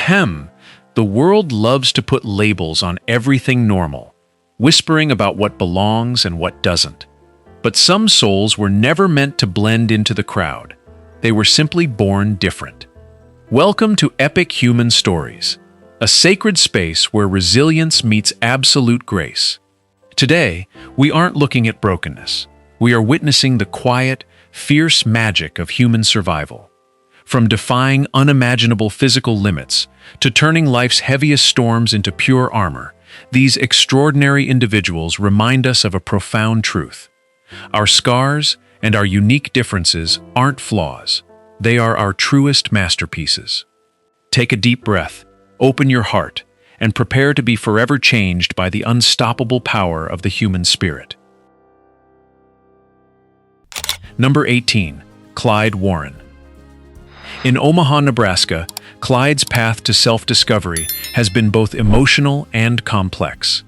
Ahem. The world loves to put labels on everything normal, whispering about what belongs and what doesn't. But some souls were never meant to blend into the crowd. They were simply born different. Welcome to Epic Human Stories, a sacred space where resilience meets absolute grace. Today, we aren't looking at brokenness. We are witnessing the quiet, fierce magic of human survival. From defying unimaginable physical limits to turning life's heaviest storms into pure armor, these extraordinary individuals remind us of a profound truth. Our scars and our unique differences aren't flaws. They are our truest masterpieces. Take a deep breath, open your heart, and prepare to be forever changed by the unstoppable power of the human spirit. Number 18. Klyde Warren. In Omaha, Nebraska, Klyde's path to self-discovery has been both emotional and complex.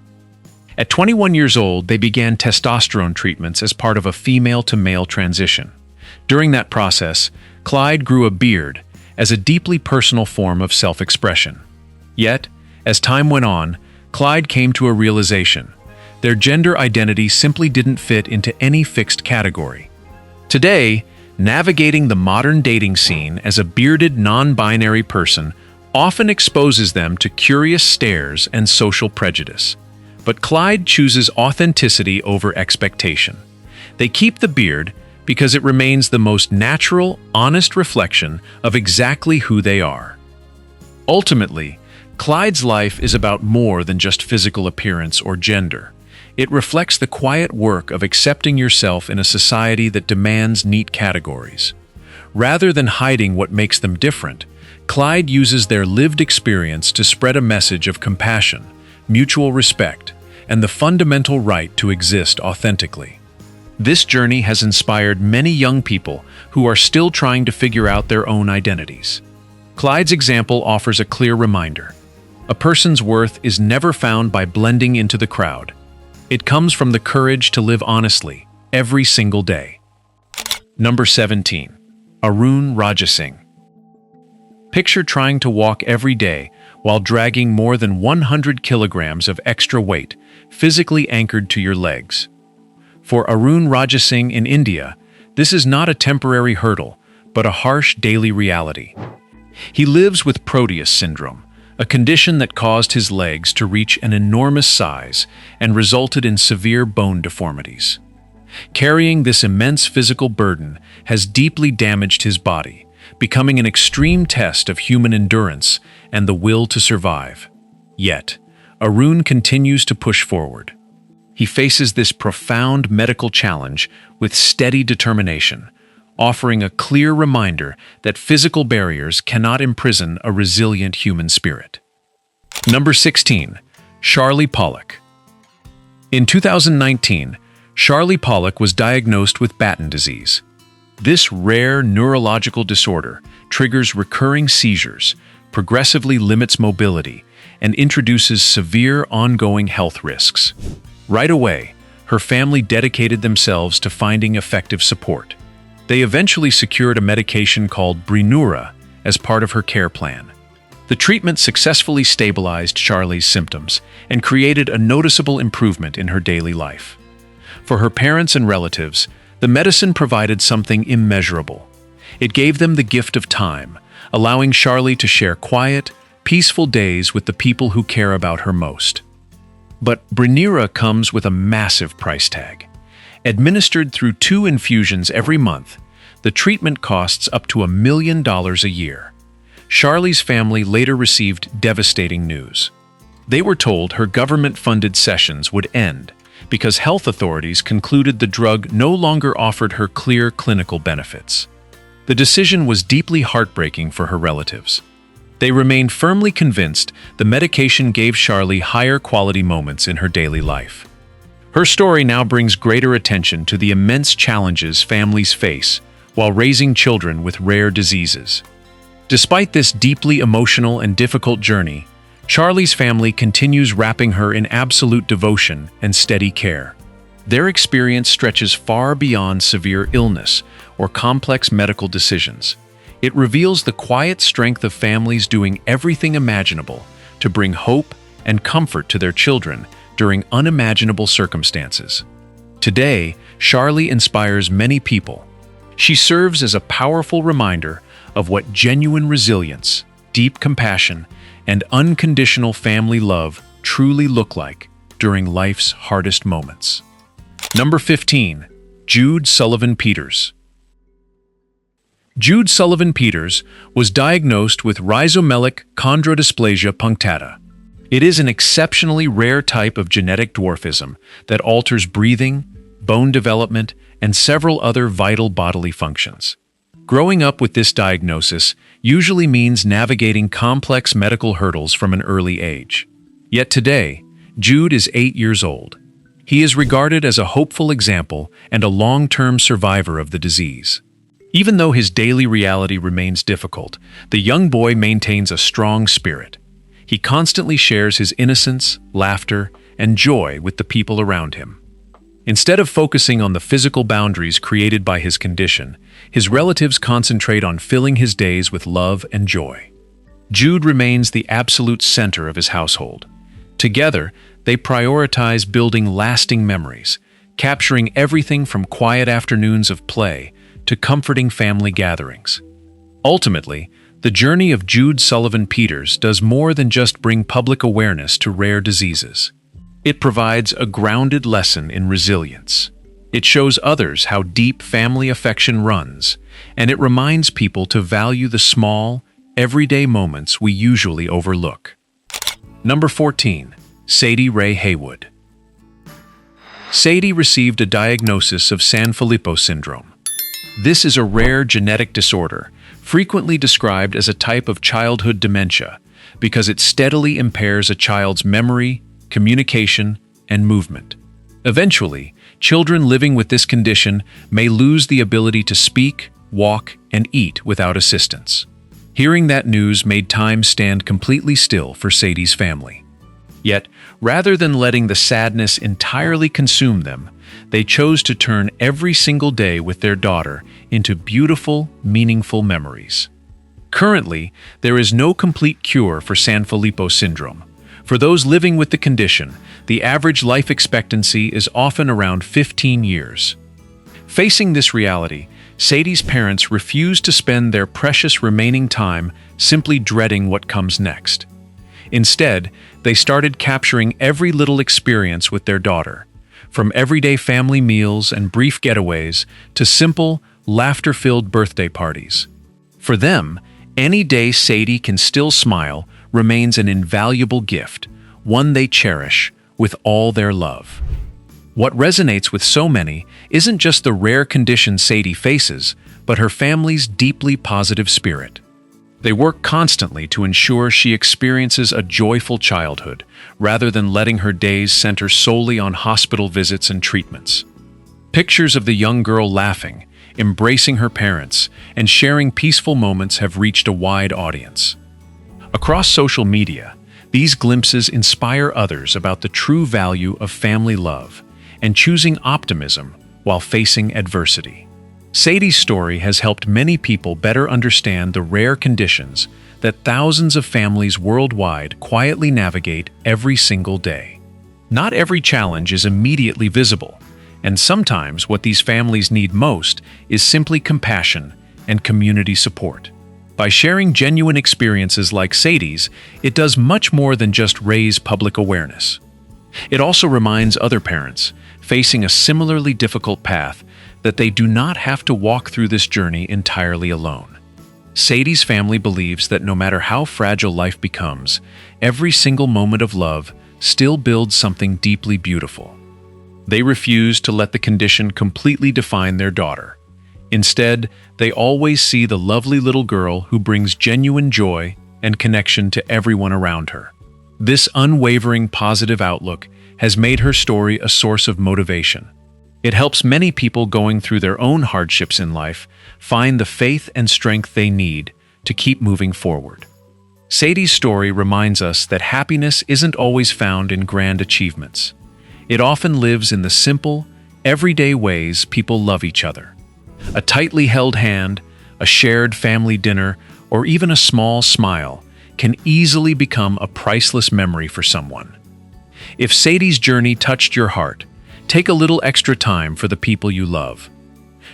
At 21 years old, they began testosterone treatments as part of a female-to-male transition. During that process, Klyde grew a beard as a deeply personal form of self-expression. Yet, as time went on, Klyde came to a realization. Their gender identity simply didn't fit into any fixed category. Today, navigating the modern dating scene as a bearded, non-binary person often exposes them to curious stares and social prejudice. But Klyde chooses authenticity over expectation. They keep the beard because it remains the most natural, honest reflection of exactly who they are. Ultimately, Klyde's life is about more than just physical appearance or gender. It reflects the quiet work of accepting yourself in a society that demands neat categories. Rather than hiding what makes them different, Klyde uses their lived experience to spread a message of compassion, mutual respect, and the fundamental right to exist authentically. This journey has inspired many young people who are still trying to figure out their own identities. Klyde's example offers a clear reminder. A person's worth is never found by blending into the crowd. It comes from the courage to live honestly, every single day. Number 17. Arun Rajasingh. Picture trying to walk every day while dragging more than 100 kilograms of extra weight, physically anchored to your legs. For Arun Rajasingh in India, this is not a temporary hurdle, but a harsh daily reality. He lives with Proteus syndrome, a condition that caused his legs to reach an enormous size and resulted in severe bone deformities. Carrying this immense physical burden has deeply damaged his body, becoming an extreme test of human endurance and the will to survive. Yet, Arun continues to push forward. He faces this profound medical challenge with steady determination, offering a clear reminder that physical barriers cannot imprison a resilient human spirit. Number 16. Charleigh Pollock. In 2019, Charleigh Pollock was diagnosed with Batten disease. This rare neurological disorder triggers recurring seizures, progressively limits mobility, and introduces severe ongoing health risks. Right away, her family dedicated themselves to finding effective support. They eventually secured a medication called Brineura as part of her care plan. The treatment successfully stabilized Charleigh's symptoms and created a noticeable improvement in her daily life. For her parents and relatives, the medicine provided something immeasurable. It gave them the gift of time, allowing Charleigh to share quiet, peaceful days with the people who care about her most. But Brineura comes with a massive price tag. Administered through 2 infusions every month, the treatment costs up to $1 million a year. Charleigh's family later received devastating news. They were told her government-funded sessions would end because health authorities concluded the drug no longer offered her clear clinical benefits. The decision was deeply heartbreaking for her relatives. They remained firmly convinced the medication gave Charleigh higher quality moments in her daily life. Her story now brings greater attention to the immense challenges families face while raising children with rare diseases. Despite this deeply emotional and difficult journey, Charleigh's family continues wrapping her in absolute devotion and steady care. Their experience stretches far beyond severe illness or complex medical decisions. It reveals the quiet strength of families doing everything imaginable to bring hope and comfort to their children during unimaginable circumstances. Today, Charleigh inspires many people. She serves as a powerful reminder of what genuine resilience, deep compassion, and unconditional family love truly look like during life's hardest moments. Number 15. Jude Sullivan Peters. Jude Sullivan Peters was diagnosed with rhizomelic chondrodysplasia punctata. It is an exceptionally rare type of genetic dwarfism that alters breathing, bone development, and several other vital bodily functions. Growing up with this diagnosis usually means navigating complex medical hurdles from an early age. Yet today, Jude is 8 years old. He is regarded as a hopeful example and a long-term survivor of the disease. Even though his daily reality remains difficult, the young boy maintains a strong spirit. He constantly shares his innocence, laughter, and joy with the people around him. Instead of focusing on the physical boundaries created by his condition, his relatives concentrate on filling his days with love and joy. Jude remains the absolute center of his household. Together, they prioritize building lasting memories, capturing everything from quiet afternoons of play to comforting family gatherings. Ultimately, the journey of Jude Sullivan Peters does more than just bring public awareness to rare diseases. It provides a grounded lesson in resilience. It shows others how deep family affection runs, and it reminds people to value the small, everyday moments we usually overlook. Number 14. Sadie Rae Haywood. Sadie received a diagnosis of Sanfilippo syndrome. This is a rare genetic disorder, frequently described as a type of childhood dementia, because it steadily impairs a child's memory, communication, and movement. Eventually, children living with this condition may lose the ability to speak, walk, and eat without assistance. Hearing that news made time stand completely still for Sadie's family. Yet, rather than letting the sadness entirely consume them, they chose to turn every single day with their daughter into beautiful, meaningful memories. Currently, there is no complete cure for Sanfilippo syndrome. For those living with the condition, the average life expectancy is often around 15 years. Facing this reality, Sadie's parents refuse to spend their precious remaining time simply dreading what comes next. Instead, they started capturing every little experience with their daughter, from everyday family meals and brief getaways to simple, laughter-filled birthday parties. For them, any day Sadie can still smile remains an invaluable gift, one they cherish with all their love. What resonates with so many isn't just the rare condition Sadie faces, but her family's deeply positive spirit. They work constantly to ensure she experiences a joyful childhood, rather than letting her days center solely on hospital visits and treatments. Pictures of the young girl laughing, embracing her parents, and sharing peaceful moments have reached a wide audience. Across social media, these glimpses inspire others about the true value of family love and choosing optimism while facing adversity. Sadie's story has helped many people better understand the rare conditions that thousands of families worldwide quietly navigate every single day. Not every challenge is immediately visible, and sometimes what these families need most is simply compassion and community support. By sharing genuine experiences like Sadie's, it does much more than just raise public awareness. It also reminds other parents, facing a similarly difficult path, that they do not have to walk through this journey entirely alone. Sadie's family believes that no matter how fragile life becomes, every single moment of love still builds something deeply beautiful. They refuse to let the condition completely define their daughter. Instead, they always see the lovely little girl who brings genuine joy and connection to everyone around her. This unwavering positive outlook has made her story a source of motivation. It helps many people going through their own hardships in life find the faith and strength they need to keep moving forward. Sadie's story reminds us that happiness isn't always found in grand achievements. It often lives in the simple, everyday ways people love each other. A tightly held hand, A shared family dinner, or even a small smile, can easily become a priceless memory for someone. If Sadie's journey touched your heart, take a little extra time for the people you love.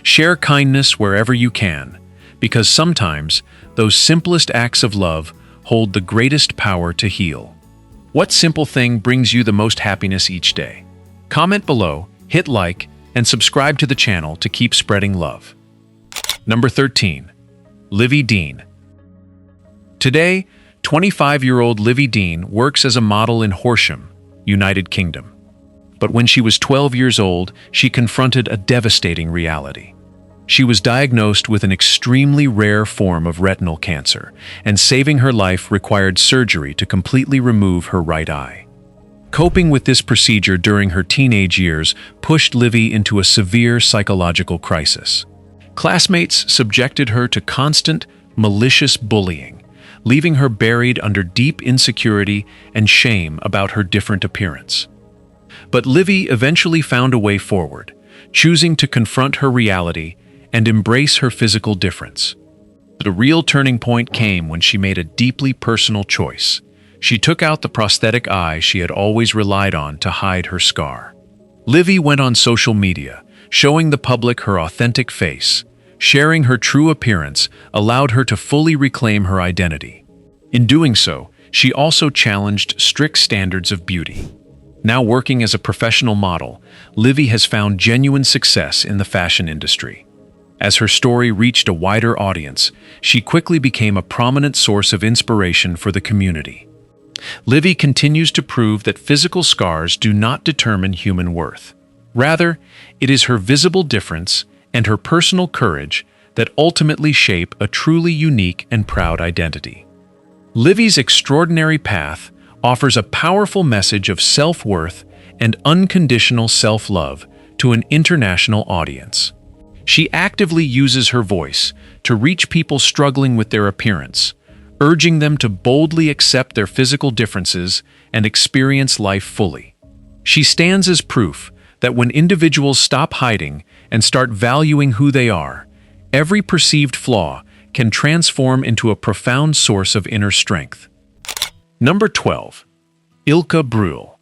Share kindness wherever you can, because sometimes those simplest acts of love hold the greatest power to heal. What simple thing brings you the most happiness each day? Comment below, hit like, and subscribe to the channel to keep spreading love. Number 13. Livi Deane. Today, 25-year-old Livi Deane works as a model in Horsham, United Kingdom. But when she was 12 years old, she confronted a devastating reality. She was diagnosed with an extremely rare form of retinal cancer, and saving her life required surgery to completely remove her right eye. Coping with this procedure during her teenage years pushed Livi into a severe psychological crisis. Classmates subjected her to constant, malicious bullying, leaving her buried under deep insecurity and shame about her different appearance. But Livi eventually found a way forward, choosing to confront her reality and embrace her physical difference. The real turning point came when she made a deeply personal choice. She took out the prosthetic eye she had always relied on to hide her scar. Livi went on social media, showing the public her authentic face. Sharing her true appearance allowed her to fully reclaim her identity. In doing so, she also challenged strict standards of beauty. Now working as a professional model, Livi has found genuine success in the fashion industry. As her story reached a wider audience, she quickly became a prominent source of inspiration for the community. Livi continues to prove that physical scars do not determine human worth. Rather, it is her visible difference and her personal courage that ultimately shape a truly unique and proud identity. Livi's extraordinary path offers a powerful message of self-worth and unconditional self-love to an international audience. She actively uses her voice to reach people struggling with their appearance, urging them to boldly accept their physical differences and experience life fully. She stands as proof that when individuals stop hiding and start valuing who they are, every perceived flaw can transform into a profound source of inner strength. Number 12. Ilka Brühl.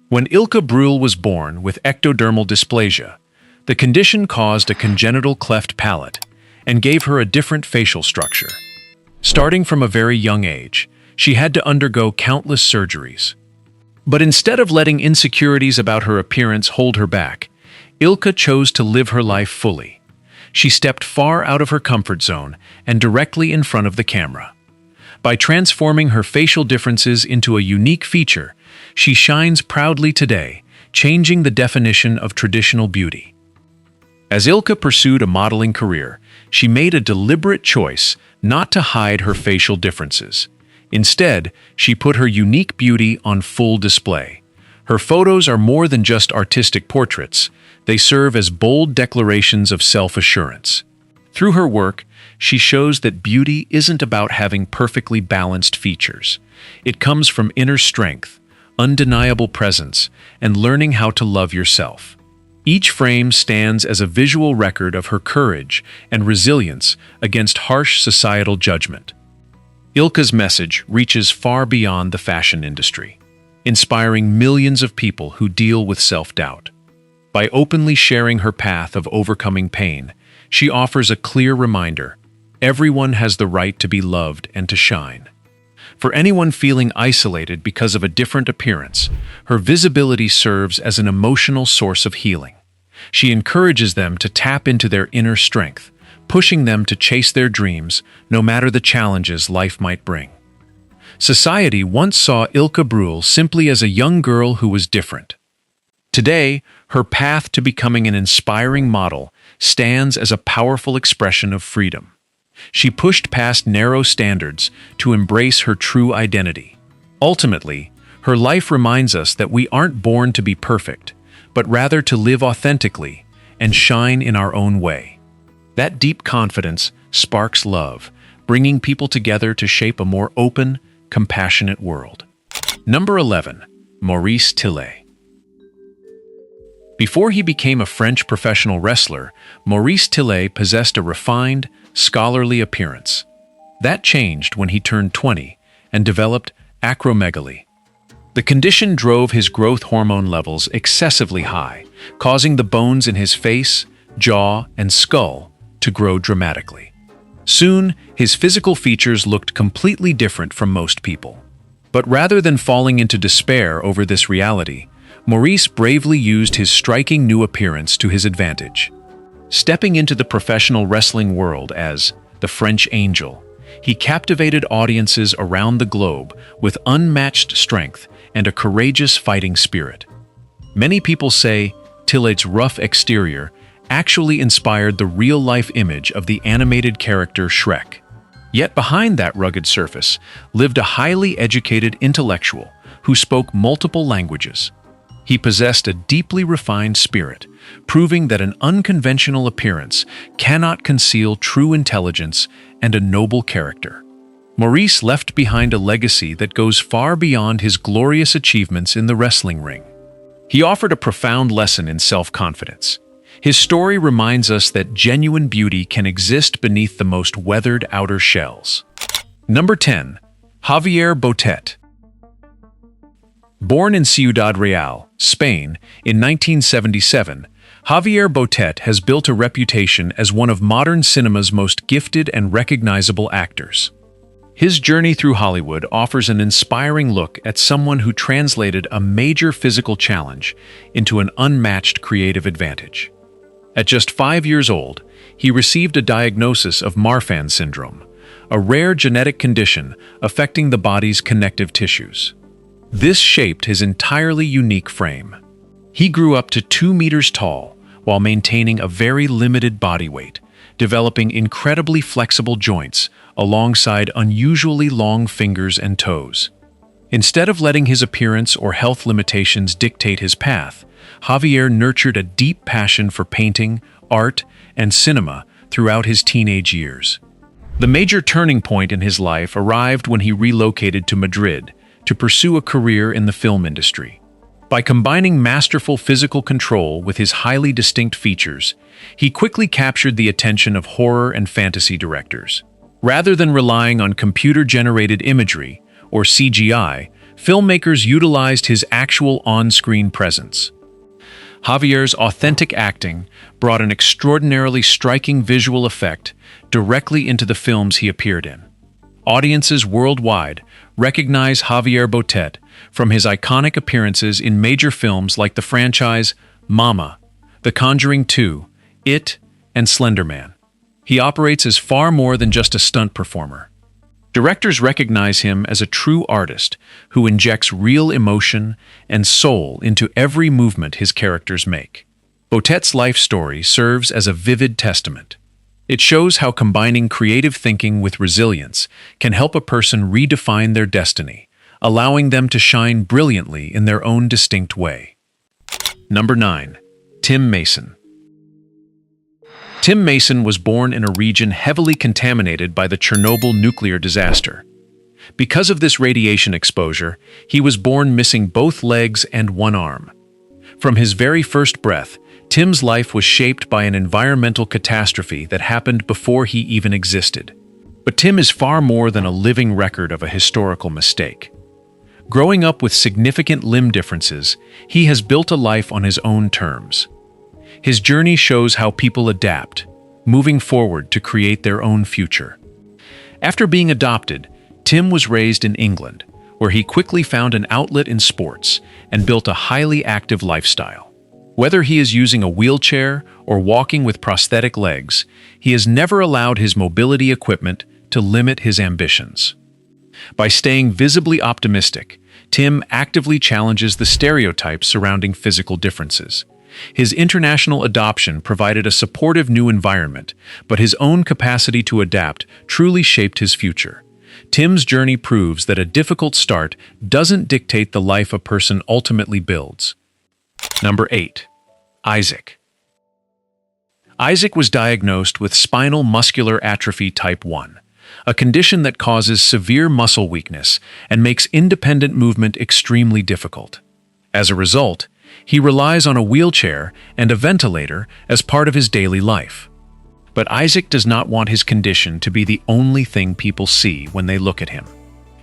When Ilka Brühl was born with ectodermal dysplasia, the condition caused a congenital cleft palate and gave her a different facial structure. Starting from a very young age, she had to undergo countless surgeries. But instead of letting insecurities about her appearance hold her back, Ilka chose to live her life fully. She stepped far out of her comfort zone and directly in front of the camera. By transforming her facial differences into a unique feature, she shines proudly today, changing the definition of traditional beauty. As Ilka pursued a modeling career, she made a deliberate choice not to hide her facial differences. Instead, she put her unique beauty on full display. Her photos are more than just artistic portraits. They serve as bold declarations of self-assurance. Through her work, she shows that beauty isn't about having perfectly balanced features. It comes from inner strength, undeniable presence, and learning how to love yourself. Each frame stands as a visual record of her courage and resilience against harsh societal judgment. Ilka's message reaches far beyond the fashion industry, inspiring millions of people who deal with self-doubt. By openly sharing her path of overcoming pain, she offers a clear reminder: everyone has the right to be loved and to shine. For anyone feeling isolated because of a different appearance, her visibility serves as an emotional source of healing. She encourages them to tap into their inner strength, pushing them to chase their dreams, no matter the challenges life might bring. Society once saw Ilka Brühl simply as a young girl who was different. Today, her path to becoming an inspiring model stands as a powerful expression of freedom. She pushed past narrow standards to embrace her true identity. Ultimately, her life reminds us that we aren't born to be perfect, but rather to live authentically and shine in our own way. That deep confidence sparks love, bringing people together to shape a more open, compassionate world. Number 11. Maurice Tillet. Before he became a French professional wrestler, Maurice Tillet possessed a refined, scholarly appearance. That changed when he turned 20 and developed acromegaly. The condition drove his growth hormone levels excessively high, causing the bones in his face, jaw, and skull to grow dramatically. Soon, his physical features looked completely different from most people. But rather than falling into despair over this reality, Maurice bravely used his striking new appearance to his advantage. Stepping into the professional wrestling world as the French Angel, he captivated audiences around the globe with unmatched strength and a courageous fighting spirit. Many people say Tillet's rough exterior actually inspired the real-life image of the animated character Shrek. Yet behind that rugged surface lived a highly educated intellectual who spoke multiple languages. He possessed a deeply refined spirit, proving that an unconventional appearance cannot conceal true intelligence and a noble character. Maurice left behind a legacy that goes far beyond his glorious achievements in the wrestling ring. He offered a profound lesson in self-confidence. His story reminds us that genuine beauty can exist beneath the most weathered outer shells. Number 10. Javier Botet. Born in Ciudad Real, Spain, in 1977, Javier Botet has built a reputation as one of modern cinema's most gifted and recognizable actors. His journey through Hollywood offers an inspiring look at someone who translated a major physical challenge into an unmatched creative advantage. At just 5 years old, he received a diagnosis of Marfan syndrome, a rare genetic condition affecting the body's connective tissues. This shaped his entirely unique frame. He grew up to 2 meters tall while maintaining a very limited body weight, developing incredibly flexible joints alongside unusually long fingers and toes. Instead of letting his appearance or health limitations dictate his path, Javier nurtured a deep passion for painting, art, and cinema throughout his teenage years. The major turning point in his life arrived when he relocated to Madrid to pursue a career in the film industry. By combining masterful physical control with his highly distinct features, he quickly captured the attention of horror and fantasy directors. Rather than relying on computer-generated imagery, or CGI, filmmakers utilized his actual on-screen presence. Javier's authentic acting brought an extraordinarily striking visual effect directly into the films he appeared in. Audiences worldwide recognize Javier Botet from his iconic appearances in major films like the franchise Mama, The Conjuring 2, It, and Slender Man. He operates as far more than just a stunt performer. Directors recognize him as a true artist who injects real emotion and soul into every movement his characters make. Botet's life story serves as a vivid testament. It shows how combining creative thinking with resilience can help a person redefine their destiny, allowing them to shine brilliantly in their own distinct way. Number 9. Tim Mason. Tim Mason was born in a region heavily contaminated by the Chernobyl nuclear disaster. Because of this radiation exposure, he was born missing both legs and one arm. From his very first breath, Tim's life was shaped by an environmental catastrophe that happened before he even existed. But Tim is far more than a living record of a historical mistake. Growing up with significant limb differences, he has built a life on his own terms. His journey shows how people adapt, moving forward to create their own future. After being adopted, Tim was raised in England, where he quickly found an outlet in sports and built a highly active lifestyle. Whether he is using a wheelchair or walking with prosthetic legs, he has never allowed his mobility equipment to limit his ambitions. By staying visibly optimistic, Tim actively challenges the stereotypes surrounding physical differences. His international adoption provided a supportive new environment, but his own capacity to adapt truly shaped his future. Tim's journey proves that a difficult start doesn't dictate the life a person ultimately builds. Number 8. Isaac. Isaac was diagnosed with spinal muscular atrophy type 1, a condition that causes severe muscle weakness and makes independent movement extremely difficult. As a result, He relies on a wheelchair and a ventilator as part of his daily life. But Isaac does not want his condition to be the only thing people see when they look at him.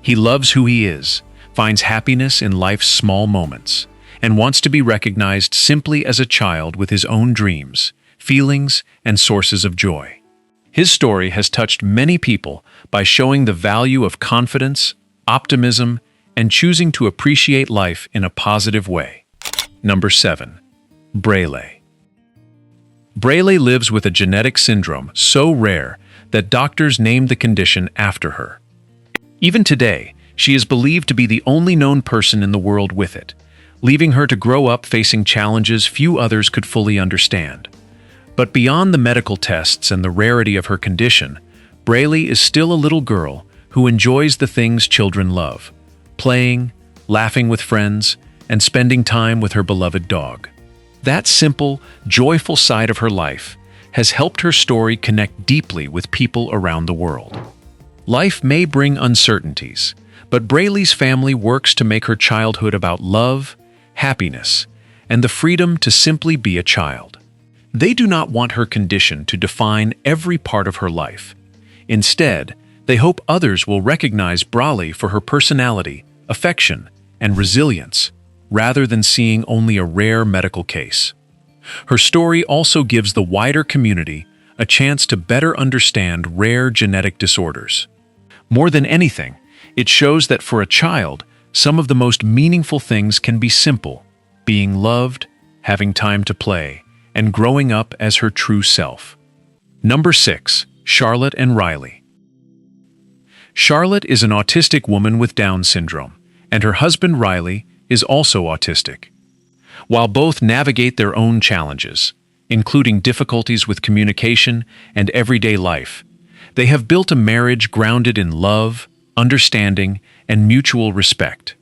He loves who he is, finds happiness in life's small moments, and wants to be recognized simply as a child with his own dreams, feelings, and sources of joy. His story has touched many people by showing the value of confidence, optimism, and choosing to appreciate life in a positive way. Number 7. Braleigh. Braleigh lives with a genetic syndrome so rare that doctors named the condition after her. Even today, she is believed to be the only known person in the world with it, leaving her to grow up facing challenges few others could fully understand. But beyond the medical tests and the rarity of her condition, Braleigh is still a little girl who enjoys the things children love: playing, laughing with friends, and spending time with her beloved dog. That simple, joyful side of her life has helped her story connect deeply with people around the world. Life may bring uncertainties, but Braleigh's family works to make her childhood about love, happiness, and the freedom to simply be a child. They do not want her condition to define every part of her life. Instead, they hope others will recognize Braleigh for her personality, affection, and resilience, rather than seeing only a rare medical case. Her story also gives the wider community a chance to better understand rare genetic disorders. More than anything, it shows that for a child, some of the most meaningful things can be simple: being loved, having time to play, and growing up as her true self. Number 6. Charlotte and Riley. Charlotte is an autistic woman with Down syndrome, and her husband Riley is also autistic. While both navigate their own challenges, including difficulties with communication and everyday life, they have built a marriage grounded in love, understanding, and mutual respect.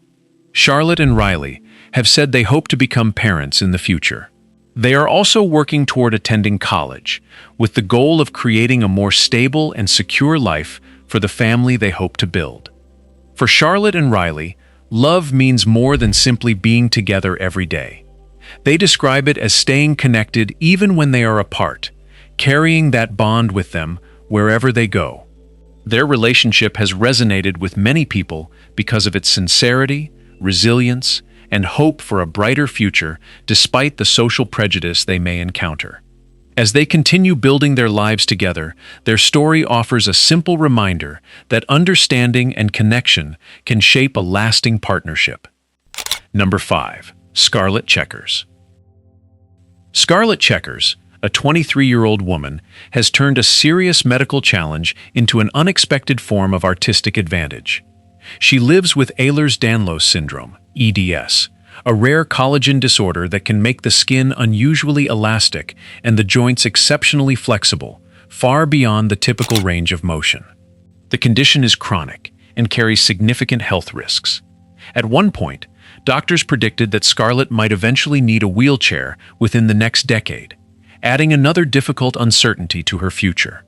Charlotte and Riley have said they hope to become parents in the future. They are also working toward attending college, with the goal of creating a more stable and secure life for the family they hope to build. For Charlotte and Riley, love means more than simply being together every day. They describe it as staying connected even when they are apart, carrying that bond with them wherever they go. Their relationship has resonated with many people because of its sincerity, resilience, and hope for a brighter future despite the social prejudice they may encounter. As they continue building their lives together, their story offers a simple reminder that understanding and connection can shape a lasting partnership. Number 5. Scarlet Checkers. Scarlet Checkers, a 23-year-old woman, has turned a serious medical challenge into an unexpected form of artistic advantage. She lives with Ehlers-Danlos syndrome, EDS, a rare collagen disorder that can make the skin unusually elastic and the joints exceptionally flexible, far beyond the typical range of motion. The condition is chronic and carries significant health risks. At one point, doctors predicted that Scarlet might eventually need a wheelchair within the next decade, adding another difficult uncertainty to her future.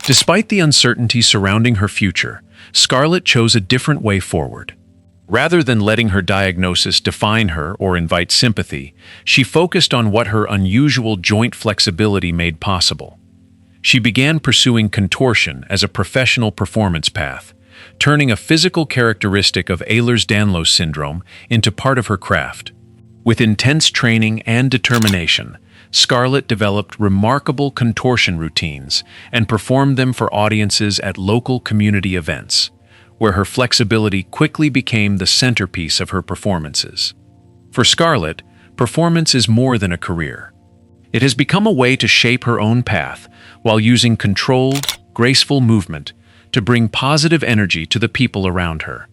Despite the uncertainty surrounding her future, Scarlet chose a different way forward. Rather than letting her diagnosis define her or invite sympathy, she focused on what her unusual joint flexibility made possible. She began pursuing contortion as a professional performance path, turning a physical characteristic of Ehlers-Danlos syndrome into part of her craft. With intense training and determination, Scarlet developed remarkable contortion routines and performed them for audiences at local community events, where her flexibility quickly became the centerpiece of her performances. For Scarlet, performance is more than a career. It has become a way to shape her own path while using controlled, graceful movement to bring positive energy to the people around her.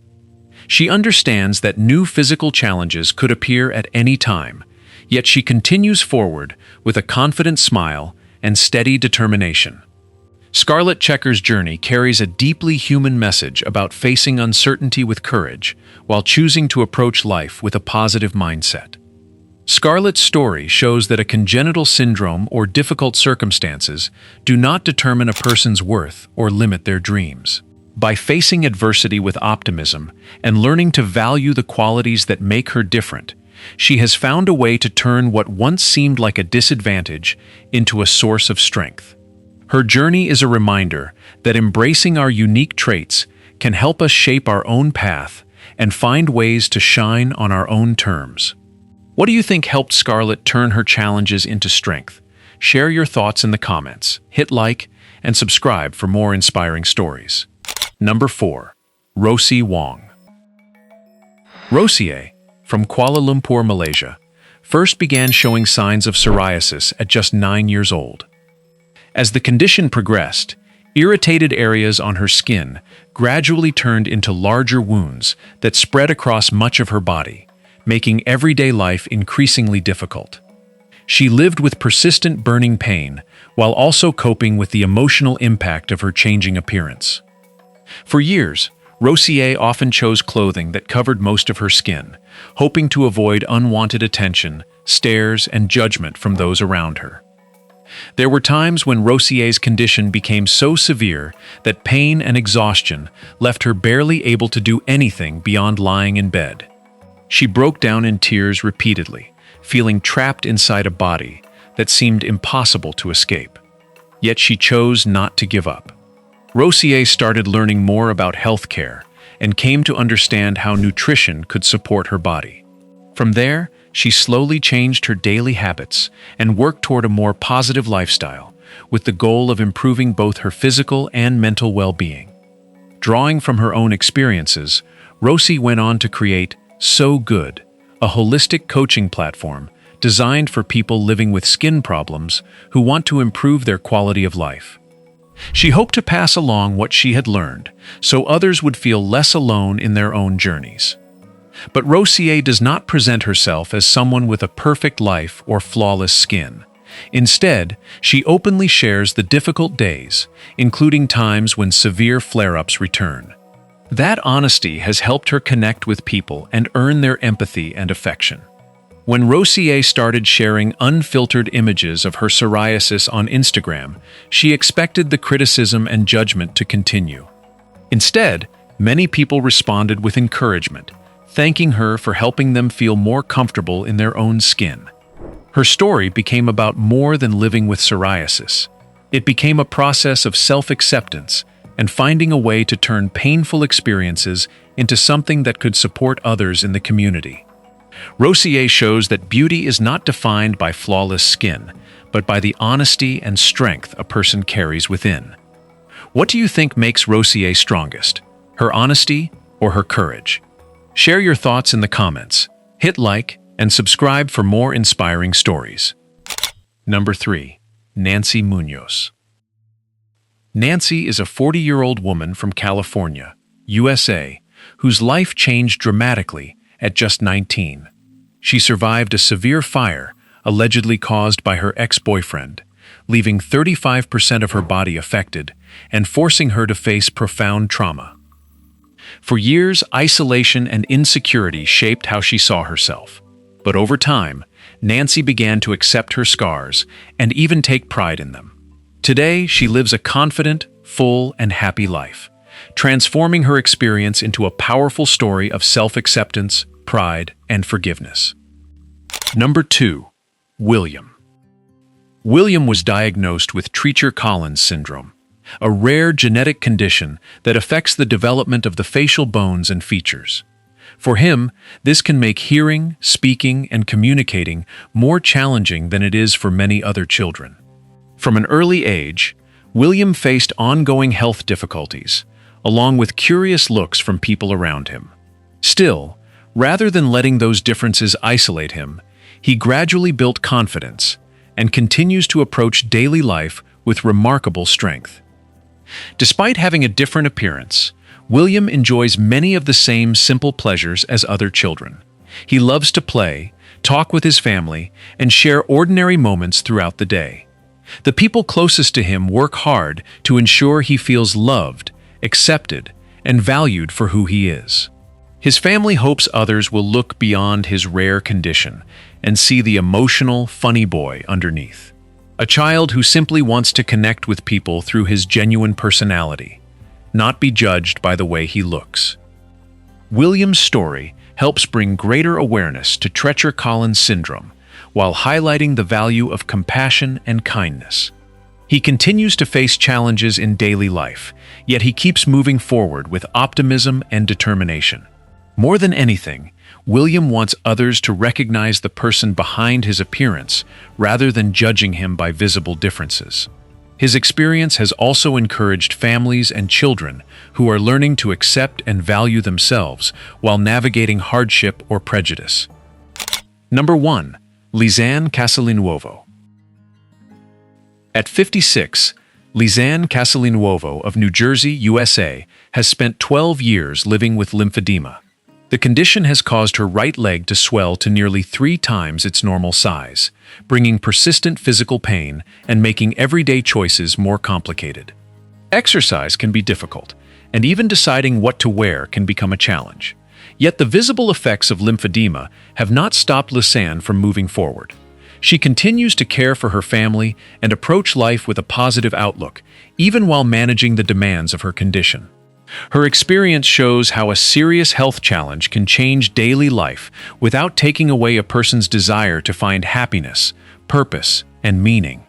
She understands that new physical challenges could appear at any time, yet she continues forward with a confident smile and steady determination. Scarlet Checkers' journey carries a deeply human message about facing uncertainty with courage while choosing to approach life with a positive mindset. Scarlet's story shows that a congenital syndrome or difficult circumstances do not determine a person's worth or limit their dreams. By facing adversity with optimism and learning to value the qualities that make her different, she has found a way to turn what once seemed like a disadvantage into a source of strength. Her journey is a reminder that embracing our unique traits can help us shape our own path and find ways to shine on our own terms. What do you think helped Scarlet turn her challenges into strength? Share your thoughts in the comments, hit like, and subscribe for more inspiring stories. Number 4. Rocyie Wong. Rocyie, from Kuala Lumpur, Malaysia, first began showing signs of psoriasis at just 9 years old. As the condition progressed, irritated areas on her skin gradually turned into larger wounds that spread across much of her body, making everyday life increasingly difficult. She lived with persistent burning pain while also coping with the emotional impact of her changing appearance. For years, Rocyie often chose clothing that covered most of her skin, hoping to avoid unwanted attention, stares, and judgment from those around her. There were times when Rocyie's condition became so severe that pain and exhaustion left her barely able to do anything beyond lying in bed. She broke down in tears repeatedly, feeling trapped inside a body that seemed impossible to escape. Yet she chose not to give up. Rocyie started learning more about healthcare and came to understand how nutrition could support her body. From there, she slowly changed her daily habits and worked toward a more positive lifestyle, with the goal of improving both her physical and mental well-being. Drawing from her own experiences, Rocyie went on to create So Good, a holistic coaching platform designed for people living with skin problems who want to improve their quality of life. She hoped to pass along what she had learned, so others would feel less alone in their own journeys. But Rocyie does not present herself as someone with a perfect life or flawless skin. Instead, she openly shares the difficult days, including times when severe flare-ups return. That honesty has helped her connect with people and earn their empathy and affection. When Rocyie started sharing unfiltered images of her psoriasis on Instagram, she expected the criticism and judgment to continue. Instead, many people responded with encouragement, thanking her for helping them feel more comfortable in their own skin. Her story became about more than living with psoriasis. It became a process of self-acceptance and finding a way to turn painful experiences into something that could support others in the community. Rocyie shows that beauty is not defined by flawless skin, but by the honesty and strength a person carries within. What do you think makes Rocyie strongest? Her honesty or her courage? Share your thoughts in the comments. Hit like and subscribe for more inspiring stories. Number 3. Nancy Munoz. Nancy is a 40-year-old woman from California, USA, whose life changed dramatically at just 19. She survived a severe fire allegedly caused by her ex-boyfriend, leaving 35% of her body affected and forcing her to face profound trauma. For years, isolation and insecurity shaped how she saw herself. But over time, Nancy began to accept her scars and even take pride in them. Today, she lives a confident, full, and happy life, transforming her experience into a powerful story of self-acceptance, pride, and forgiveness. Number 2. William. William was diagnosed with Treacher-Collins syndrome, a rare genetic condition that affects the development of the facial bones and features. For him, this can make hearing, speaking, and communicating more challenging than it is for many other children. From an early age, William faced ongoing health difficulties, along with curious looks from people around him. Still, rather than letting those differences isolate him, he gradually built confidence and continues to approach daily life with remarkable strength. Despite having a different appearance, William enjoys many of the same simple pleasures as other children. He loves to play, talk with his family, and share ordinary moments throughout the day. The people closest to him work hard to ensure he feels loved, accepted, and valued for who he is. His family hopes others will look beyond his rare condition and see the emotional, funny boy underneath. A child who simply wants to connect with people through his genuine personality, not be judged by the way he looks. William's story helps bring greater awareness to Treacher-Collins syndrome, while highlighting the value of compassion and kindness. He continues to face challenges in daily life, yet he keeps moving forward with optimism and determination. More than anything, William wants others to recognize the person behind his appearance rather than judging him by visible differences. His experience has also encouraged families and children who are learning to accept and value themselves while navigating hardship or prejudice. Number 1. Lisanne Casalinuovo. At 56, Lisanne Casalinuovo of New Jersey, USA, has spent 12 years living with lymphedema. The condition has caused her right leg to swell to nearly 3 times its normal size, bringing persistent physical pain and making everyday choices more complicated. Exercise can be difficult, and even deciding what to wear can become a challenge. Yet the visible effects of lymphedema have not stopped Lisanne from moving forward. She continues to care for her family and approach life with a positive outlook, even while managing the demands of her condition. Her experience shows how a serious health challenge can change daily life without taking away a person's desire to find happiness, purpose, and meaning.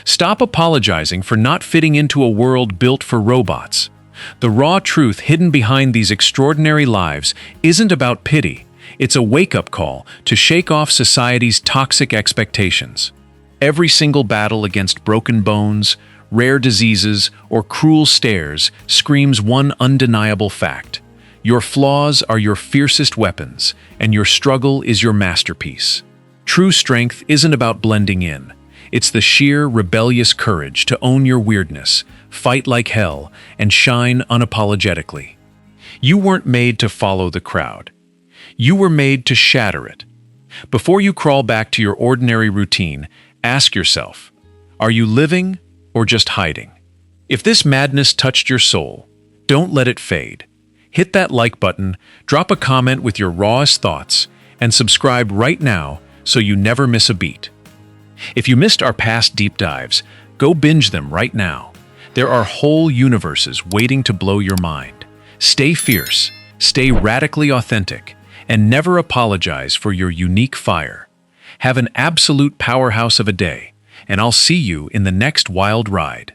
Stop apologizing for not fitting into a world built for robots. The raw truth hidden behind these extraordinary lives isn't about pity. It's a wake-up call to shake off society's toxic expectations. Every single battle against broken bones, rare diseases, or cruel stares screams one undeniable fact. Your flaws are your fiercest weapons, and your struggle is your masterpiece. True strength isn't about blending in. It's the sheer, rebellious courage to own your weirdness, fight like hell, and shine unapologetically. You weren't made to follow the crowd. You were made to shatter it. Before you crawl back to your ordinary routine, ask yourself, are you living or just hiding? If this madness touched your soul, don't let it fade. Hit that like button, drop a comment with your rawest thoughts, and subscribe right now so you never miss a beat. If you missed our past deep dives, go binge them right now. There are whole universes waiting to blow your mind. Stay fierce, stay radically authentic, and never apologize for your unique fire. Have an absolute powerhouse of a day, and I'll see you in the next wild ride.